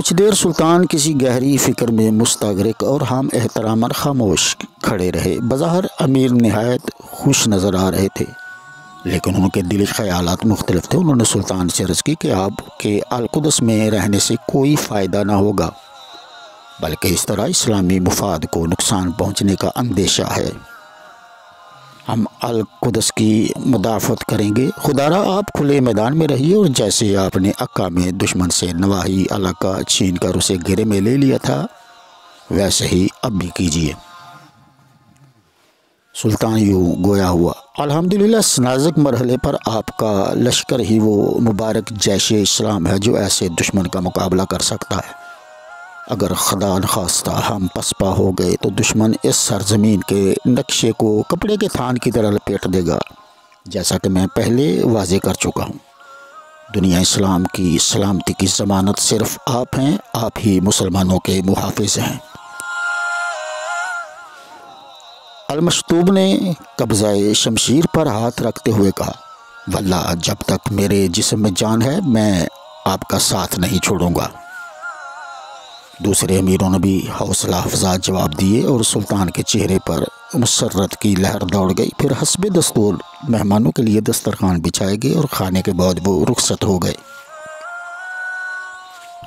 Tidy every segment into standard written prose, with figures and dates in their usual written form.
کچھ دیر سلطان کسی گہری فکر میں مستغرق اور ہم احتراماً خاموش کھڑے رہے۔ بظاہر امیر نہایت خوش نظر آ رہے تھے، لیکن ان کے دلی خیالات مختلف تھے۔ انہوں نے سلطان سے عرض کی کہ آپ کے القدس میں رہنے سے کوئی فائدہ نہ ہوگا، بلکہ اس طرح اسلامی مفاد کو نقصان پہنچنے کا اندیشہ ہے۔ ہم القدس کی مدافعت کریں گے۔ خدا را آپ کھلے میدان میں رہیے اور جیسے آپ نے عکا میں دشمن سے نواحی علاقہ چھین کر اسے گھیرے میں لے لیا تھا، ویسے ہی اب بھی کیجیے۔ سلطان یوں گویا ہوا، الحمدللہ اس نازک مرحلے پر آپ کا لشکر ہی وہ مبارک جیش اسلام ہے جو ایسے دشمن کا مقابلہ کر سکتا ہے۔ اگر خدا نخواستہ ہم پسپا ہو گئے تو دشمن اس سرزمین کے نقشے کو کپڑے کے تھان کی طرح لپیٹ دے گا۔ جیسا کہ میں پہلے واضح کر چکا ہوں، دنیا اسلام کی سلامتی کی ضمانت صرف آپ ہیں، آپ ہی مسلمانوں کے محافظ ہیں۔ المشطوب نے قبضہ شمشیر پر ہاتھ رکھتے ہوئے کہا، واللہ جب تک میرے جسم میں جان ہے میں آپ کا ساتھ نہیں چھوڑوں گا۔ دوسرے امیروں نے بھی حوصلہ افزا جواب دیے اور سلطان کے چہرے پر مسرت کی لہر دوڑ گئی۔ پھر حسب دستور مہمانوں کے لیے دسترخوان بچھائے گئے اور کھانے کے بعد وہ رخصت ہو گئے۔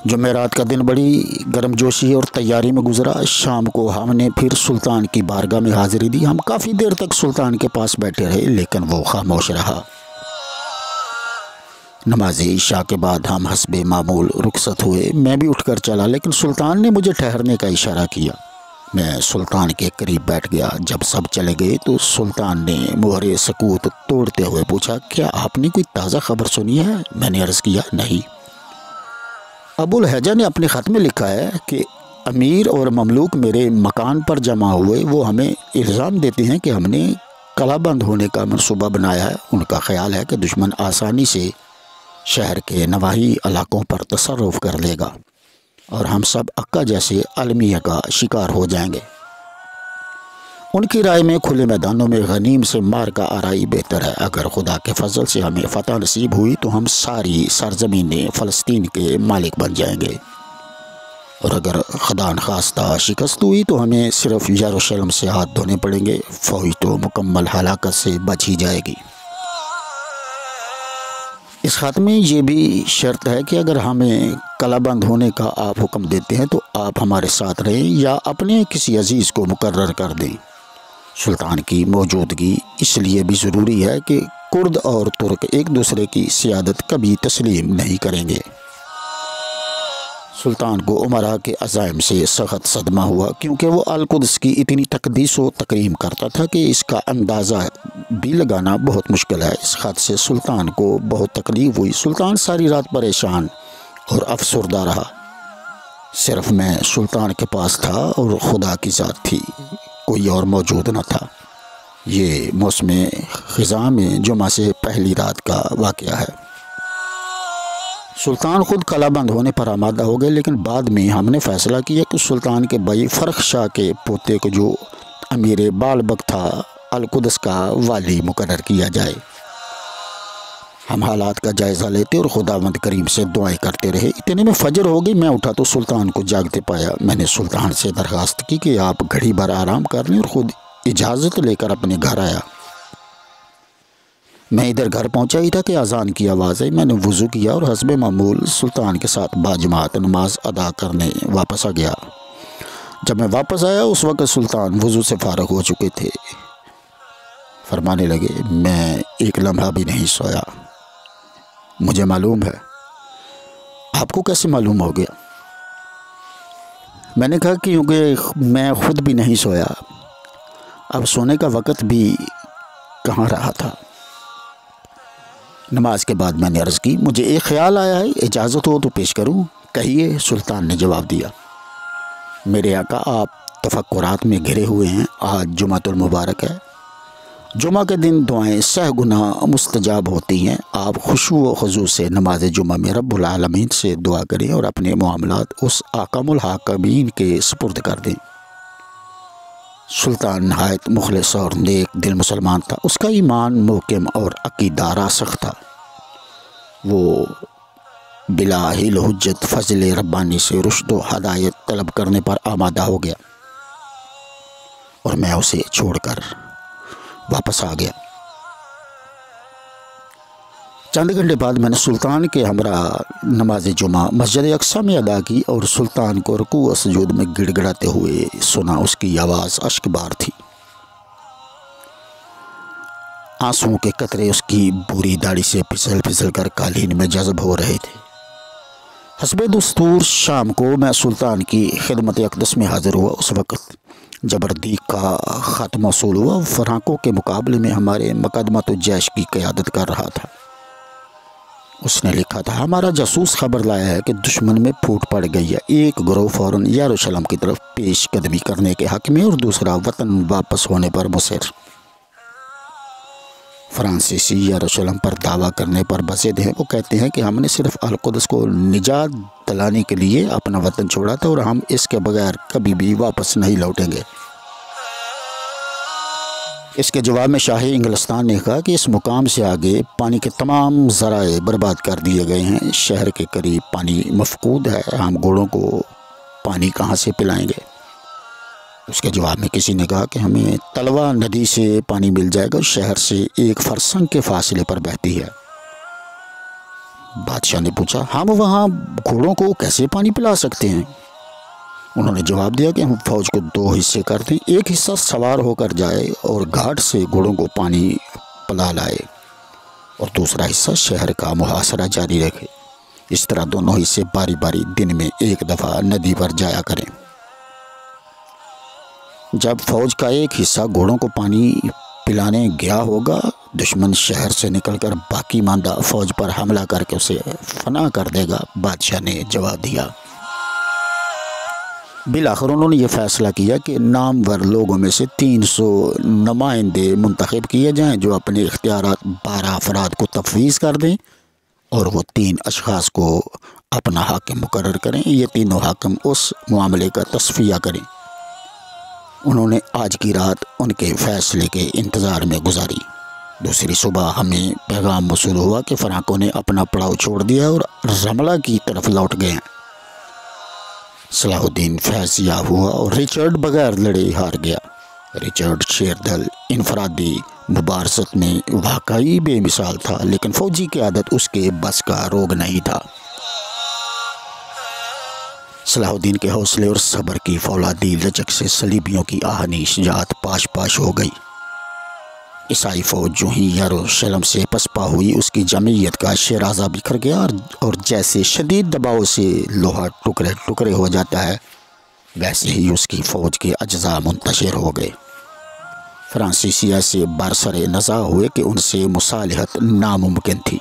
جمعرات کا دن بڑی گرم جوشی اور تیاری میں گزرا۔ شام کو ہم نے پھر سلطان کی بارگاہ میں حاضری دی۔ ہم کافی دیر تک سلطان کے پاس بیٹھے رہے، لیکن وہ خاموش رہا۔ نماز عشاء کے بعد ہم حسب معمول رخصت ہوئے۔ میں بھی اٹھ کر چلا، لیکن سلطان نے مجھے ٹھہرنے کا اشارہ کیا۔ میں سلطان کے قریب بیٹھ گیا۔ جب سب چلے گئے تو سلطان نے مہر سکوت توڑتے ہوئے پوچھا، کیا آپ نے کوئی تازہ خبر سنی ہے؟ میں نے عرض کیا، نہیں۔ ابو الحجہ نے اپنے خط میں لکھا ہے کہ امیر اور مملوک میرے مکان پر جمع ہوئے۔ وہ ہمیں الزام دیتے ہیں کہ ہم نے قلعہ بند ہونے کا منصوبہ بنایا ہے۔ ان کا خیال ہے کہ دشمن آسانی سے شہر کے نواحی علاقوں پر تصرف کر لے گا اور ہم سب عکا جیسے المیہ کا شکار ہو جائیں گے۔ ان کی رائے میں کھلے میدانوں میں غنیم سے مار کا آرائی بہتر ہے۔ اگر خدا کے فضل سے ہمیں فتح نصیب ہوئی تو ہم ساری سرزمین فلسطین کے مالک بن جائیں گے، اور اگر خدا نخواستہ شکست ہوئی تو ہمیں صرف یروشلم سے ہاتھ دھونے پڑیں گے۔ فوج تو مکمل ہلاکت سے بچ ہی جائے گی۔ اس خط میں یہ بھی شرط ہے کہ اگر ہمیں قلعہ بند ہونے کا آپ حکم دیتے ہیں تو آپ ہمارے ساتھ رہیں یا اپنے کسی عزیز کو مقرر کر دیں۔ سلطان کی موجودگی اس لیے بھی ضروری ہے کہ کرد اور ترک ایک دوسرے کی سیادت کبھی تسلیم نہیں کریں گے۔ سلطان کو امراء کے عزائم سے سخت صدمہ ہوا، کیونکہ وہ القدس کی اتنی تقدیس و تکریم کرتا تھا کہ اس کا اندازہ بھی لگانا بہت مشکل ہے۔ اس خط سے سلطان کو بہت تکلیف ہوئی۔ سلطان ساری رات پریشان اور افسردہ رہا۔ صرف میں سلطان کے پاس تھا اور خدا کی ذات تھی، کوئی اور موجود نہ تھا۔ یہ موسم خزاں میں جمعہ سے پہلی رات کا واقعہ ہے۔ سلطان خود قلعہ بند ہونے پر آمادہ ہو گئے، لیکن بعد میں ہم نے فیصلہ کیا کہ سلطان کے بھائی فرخ شاہ کے پوتے کو، جو امیر بالبک تھا، القدس کا والی مقرر کیا جائے۔ ہم حالات کا جائزہ لیتے اور خداوند کریم سے دعائیں کرتے رہے۔ اتنے میں فجر ہو گئی۔ میں اٹھا تو سلطان کو جاگتے پایا۔ میں نے سلطان سے درخواست کی کہ آپ گھڑی بھر آرام کر لیں، اور خود اجازت لے کر اپنے گھر آیا۔ میں ادھر گھر پہنچا ہی تھا کہ اذان کی آواز آئی۔ میں نے وضو کیا اور حسب معمول سلطان کے ساتھ باجماعت نماز ادا کرنے واپس آ گیا۔ جب میں واپس آیا اس وقت سلطان وضو سے فارغ ہو چکے تھے۔ فرمانے لگے، میں ایک لمحہ بھی نہیں سویا۔ مجھے معلوم ہے۔ آپ کو کیسے معلوم ہو گیا؟ میں نے کہا کہ کیونکہ میں خود بھی نہیں سویا، اب سونے کا وقت بھی کہاں رہا تھا۔ نماز کے بعد میں نے عرض کی، مجھے ایک خیال آیا ہے، اجازت ہو تو پیش کروں؟ کہیے، سلطان نے جواب دیا۔ میرے آقا، آپ تفکرات میں گھرے ہوئے ہیں۔ آج جمعہ المبارک ہے۔ جمعہ کے دن دعائیں سہ گنا مستجاب ہوتی ہیں۔ آپ خشوع و خضوع سے نماز جمعہ میں رب العالمین سے دعا کریں اور اپنے معاملات اس حاکم الحاکمین کے سپرد کر دیں۔ سلطان نہایت مخلص اور نیک دل مسلمان تھا۔ اس کا ایمان محکم اور عقیدہ راسخ تھا۔ وہ بلا حیل حجت فضل ربانی سے رشد و ہدایت طلب کرنے پر آمادہ ہو گیا اور میں اسے چھوڑ کر واپس آ گیا۔ چند گھنٹے بعد میں نے سلطان کے ہمراہ نماز جمعہ مسجد اقصیٰ میں ادا کی اور سلطان کو رکوع و سجود میں گڑ گڑاتے ہوئے سنا۔ اس کی آواز اشک بار تھی، آنسوؤں کے قطرے اس کی بوری داڑھی سے پھسل پھسل کر قالین میں جذب ہو رہے تھے۔ حسب دستور شام کو میں سلطان کی خدمت اقدس میں حاضر ہوا۔ اس وقت جبردیق کا خط موصول ہوا۔ فرانکو کے مقابلے میں ہمارے مقدمۃ الجیش کی قیادت کر رہا تھا۔ اس نے لکھا تھا، ہمارا جاسوس خبر لایا ہے کہ دشمن میں پھوٹ پڑ گئی ہے۔ ایک گروہ فوراً یروشلم کی طرف پیش قدمی کرنے کے حق میں اور دوسرا وطن واپس ہونے پر مصر۔ فرانسیسی یروشلم پر دعویٰ کرنے پر بضد ہیں۔ وہ کہتے ہیں کہ ہم نے صرف القدس کو نجات دلانے کے لیے اپنا وطن چھوڑا تھا اور ہم اس کے بغیر کبھی بھی واپس نہیں لوٹیں گے۔ اس کے جواب میں شاہ انگلستان نے کہا کہ اس مقام سے آگے پانی کے تمام ذرائع برباد کر دیے گئے ہیں، شہر کے قریب پانی مفقود ہے، ہم گھوڑوں کو پانی کہاں سے پلائیں گے؟ اس کے جواب میں کسی نے کہا کہ ہمیں تلوا ندی سے پانی مل جائے گا، شہر سے 1 فرسنگ کے فاصلے پر بہتی ہے۔ بادشاہ نے پوچھا، ہم وہاں گھوڑوں کو کیسے پانی پلا سکتے ہیں؟ انہوں نے جواب دیا کہ ہم فوج کو 2 حصے کر دیں، ایک حصہ سوار ہو کر جائے اور گھاٹ سے گھوڑوں کو پانی پلا لائے اور دوسرا حصہ شہر کا محاصرہ جاری رکھے۔ اس طرح دونوں حصے باری باری دن میں 1 دفعہ ندی پر جایا کریں۔ جب فوج کا ایک حصہ گھوڑوں کو پانی پلانے گیا ہوگا، دشمن شہر سے نکل کر باقی ماندہ فوج پر حملہ کر کے اسے فنا کر دے گا۔ بادشاہ نے جواب دیا۔ بالآخر انہوں نے یہ فیصلہ کیا کہ نامور لوگوں میں سے 300 نمائندے منتخب کیے جائیں جو اپنے اختیارات 12 افراد کو تفویض کر دیں اور وہ 3 اشخاص کو اپنا حاکم مقرر کریں۔ یہ تینوں حاکم اس معاملے کا تصفیہ کریں۔ انہوں نے آج کی رات ان کے فیصلے کے انتظار میں گزاری۔ دوسری صبح ہمیں پیغام موصول ہوا کہ فرانکو نے اپنا پڑاؤ چھوڑ دیا اور رملہ کی طرف لوٹ گئے ہیں۔ صلاح الدین فیض یاب ہوا اور رچرڈ بغیر لڑے ہار گیا۔ رچرڈ شیردل انفرادی مبارزت میں واقعی بے مثال تھا، لیکن فوجی قیادت اس کے بس کا روگ نہیں تھا۔ صلاح الدین کے حوصلے اور صبر کی فولادی لچک سے صلیبیوں کی آہنی شجاعت پاش پاش ہو گئی۔ عیسائی فوج جو ہی یروشلم سے پسپا ہوئی، اس کی جمعیت کا شیرازہ بکھر گیا اور جیسے شدید دباؤ سے لوہا ٹکڑے ٹکڑے ہو جاتا ہے، ویسے ہی اس کی فوج کے اجزاء منتشر ہو گئے۔ فرانسیسی ایسے برسر نزاع ہوئے کہ ان سے مصالحت ناممکن تھی۔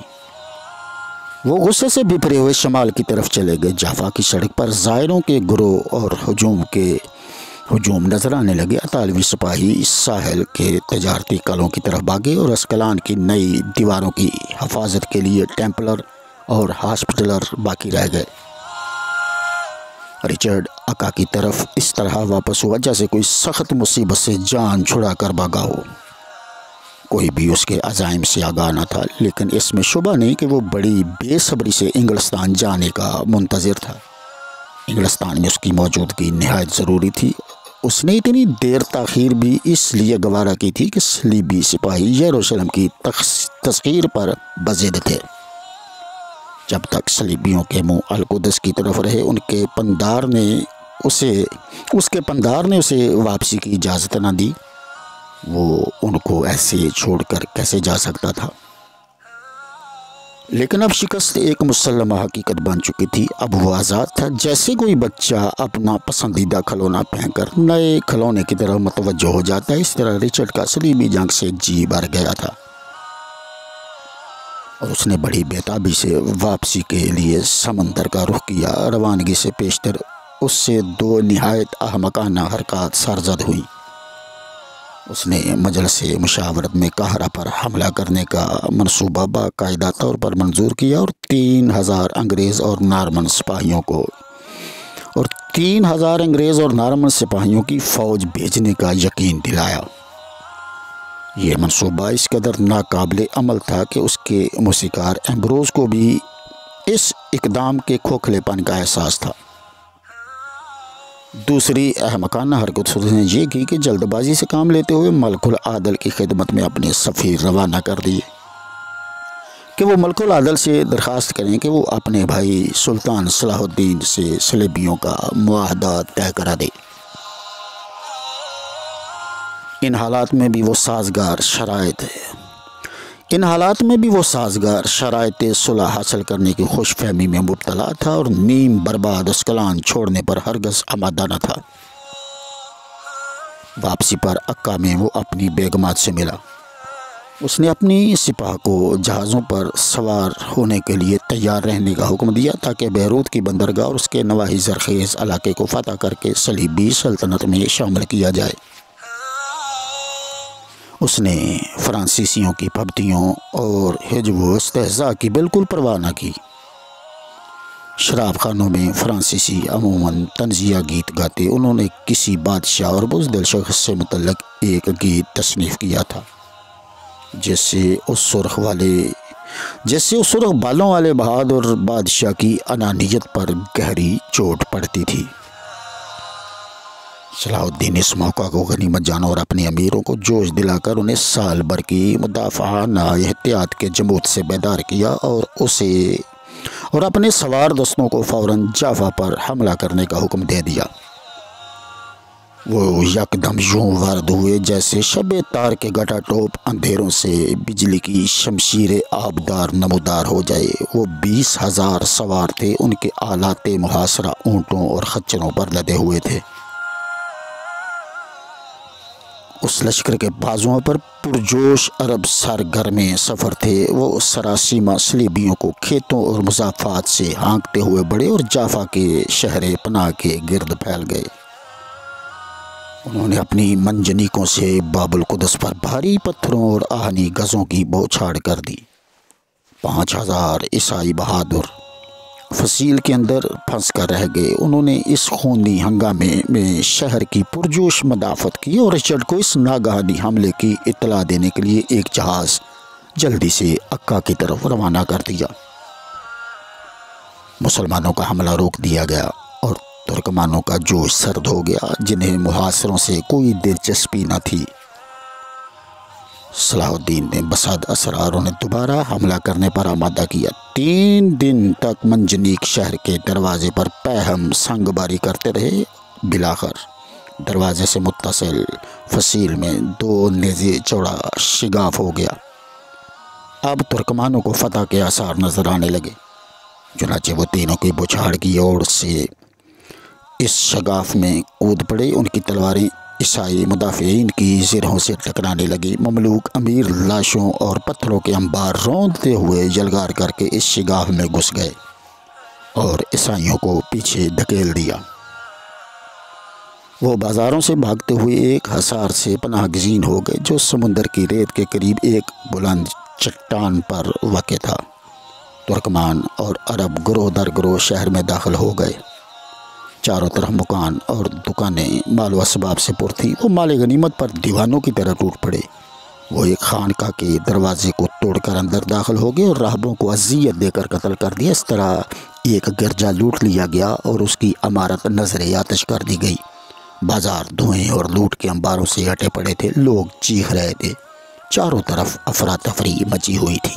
وہ غصے سے بھرے ہوئے شمال کی طرف چلے گئے۔ جافا کی سڑک پر زائروں کے گروہ اور ہجوم نظر آنے لگے۔ اطالوی سپاہی ساحل کے تجارتی قلعوں کی طرف بھاگے اور اسکلان کی نئی دیواروں کی حفاظت کے لیے ٹیمپلر اور ہاسپٹلر باقی رہ گئے۔ رچرڈ اکا کی طرف اس طرح واپس ہوا جیسے کوئی سخت مصیبت سے جان چھڑا کر بھاگا ہو۔ کوئی بھی اس کے عزائم سے آگاہ نہ تھا، لیکن اس میں شبہ نہیں کہ وہ بڑی بے صبری سے انگلستان جانے کا منتظر تھا۔ انگلستان میں اس کی موجودگی نہایت ضروری تھی۔ اس نے اتنی دیر تاخیر بھی اس لیے گوارا کی تھی کہ صلیبی سپاہی یروشلم کی تسخیر پر بضد تھے۔ جب تک صلیبیوں کے منہ القدس کی طرف رہے، اس کے پندار نے اسے واپسی کی اجازت نہ دی۔ وہ ان کو ایسے چھوڑ کر کیسے جا سکتا تھا؟ لیکن اب شکست ایک مسلمہ حقیقت بن چکی تھی۔ اب وہ آزاد تھا، جیسے کوئی بچہ اپنا پسندیدہ کھلونا پہن کر نئے کھلونے کی طرف متوجہ ہو جاتا ہے، اس طرح رچرڈ کا صلیبی جنگ سے جی بھر گیا تھا اور اس نے بڑی بےتابی سے واپسی کے لیے سمندر کا رخ کیا۔ روانگی سے پیشتر اس سے 2 نہایت احمقانہ حرکات سرزد ہوئیں۔ اس نے مجلس مشاورت میں قاہرہ پر حملہ کرنے کا منصوبہ باقاعدہ طور پر منظور کیا اور 3000 انگریز اور نارمن سپاہیوں کی فوج بھیجنے کا یقین دلایا۔ یہ منصوبہ اس قدر ناقابل عمل تھا کہ اس کے موسیقار ایمبروز کو بھی اس اقدام کے کھوکھلے پن کا احساس تھا۔ دوسری احمقانہ حرکت اس نے یہ کی کہ جلد بازی سے کام لیتے ہوئے ملک العادل کی خدمت میں اپنے سفیر روانہ کر دیے کہ وہ ملک العادل سے درخواست کریں کہ وہ اپنے بھائی سلطان صلاح الدین سے صلیبیوں کا معاہدہ طے کرا دے۔ ان حالات میں بھی وہ سازگار شرائط صلح حاصل کرنے کی خوش فہمی میں مبتلا تھا اور نیم برباد اسکلان چھوڑنے پر ہرگز آمادہ نہ تھا۔ واپسی پر عکا میں وہ اپنی بیگمات سے ملا۔ اس نے اپنی سپاہ کو جہازوں پر سوار ہونے کے لیے تیار رہنے کا حکم دیا تاکہ بیروت کی بندرگاہ اور اس کے نواحی زرخیز علاقے کو فتح کر کے صلیبی سلطنت میں شامل کیا جائے۔ اس نے فرانسیسیوں کی پھبتیوں اور ہجو و استہزاء کی بالکل پرواہ نہ کی۔ شراب خانوں میں فرانسیسی عموماً طنزیہ گیت گاتے۔ انہوں نے کسی بادشاہ اور بزدل شخص سے متعلق ایک گیت تصنیف کیا تھا جس سے اس سرخ بالوں والے بہادر بادشاہ کی انانیت پر گہری چوٹ پڑتی تھی۔ صلاح الدین اس موقع کو غنیمت جانا اور اپنے امیروں کو جوش دلا کر انہیں سال بھر کی مدافعانہ احتیاط کے جمود سے بیدار کیا اور اپنے سوار دستوں کو فوراً جافا پر حملہ کرنے کا حکم دے دیا۔ وہ یکدم یوں وارد ہوئے جیسے شب تار کے گٹا ٹوپ اندھیروں سے بجلی کی شمشیر آبدار نمودار ہو جائے۔ وہ 20,000 سوار تھے۔ ان کے آلات محاصرہ اونٹوں اور خچروں پر لدے ہوئے تھے۔ اس لشکر کے بازوؤں پر پرجوش عرب سرگرم سفر تھے۔ وہ سراسیمہ صلیبیوں کو کھیتوں اور مضافات سے ہانکتے ہوئے بڑے اور جافا کے شہر پناہ کے گرد پھیل گئے۔ انہوں نے اپنی منجنیکوں سے باب القدس پر بھاری پتھروں اور آہنی گزوں کی بوچھاڑ کر دی۔ 5,000 عیسائی بہادر فصیل کے اندر پھنس کر رہ گئے۔ انہوں نے اس خونی ہنگامے میں شہر کی پرجوش مدافعت کی اور رچرڈ کو اس ناگہانی حملے کی اطلاع دینے کے لیے ایک جہاز جلدی سے عکا کی طرف روانہ کر دیا۔ مسلمانوں کا حملہ روک دیا گیا اور ترکمانوں کا جوش سرد ہو گیا جنہیں محاصروں سے کوئی دلچسپی نہ تھی۔ صلاح الدین نے بساد اسرار انہیں دوبارہ حملہ کرنے پر آمادہ کیا۔ 3 دن تک منجنیک شہر کے دروازے پر پہم سنگ باری کرتے رہے۔ بلاخر دروازے سے متصل فصیل میں 2 نیزے چوڑا شگاف ہو گیا۔ اب ترکمانوں کو فتح کے آثار نظر آنے لگے۔ چنانچہ وہ تینوں کی بچھاڑ کی اوڑ سے اس شگاف میں کود پڑے۔ ان کی تلواریں عیسائی مدافعین کی زرہوں سے ٹکرانے لگی۔ مملوک امیر لاشوں اور پتھروں کے انبار روندتے ہوئے یلغار کر کے اس شگاف میں گھس گئے اور عیسائیوں کو پیچھے دھکیل دیا۔ وہ بازاروں سے بھاگتے ہوئے ایک حصار سے پناہ گزین ہو گئے جو سمندر کی ریت کے قریب ایک بلند چٹان پر واقع تھا۔ ترکمان اور عرب گروہ در گروہ شہر میں داخل ہو گئے۔ چاروں طرف مکان اور دکانیں مال و اسباب سے پر تھیں۔ وہ مال غنیمت پر دیوانوں کی طرح ٹوٹ پڑے۔ وہ ایک خانقاہ کے دروازے کو توڑ کر اندر داخل ہو گئے اور راہبوں کو اذیت دے کر قتل کر دیا۔ اس طرح ایک گرجا لوٹ لیا گیا اور اس کی عمارت نظر آتش کر دی گئی۔ بازار دھوئیں اور لوٹ کے انباروں سے ہٹے پڑے تھے۔ لوگ چیخ رہے تھے۔ چاروں طرف افراتفری مچی ہوئی تھی۔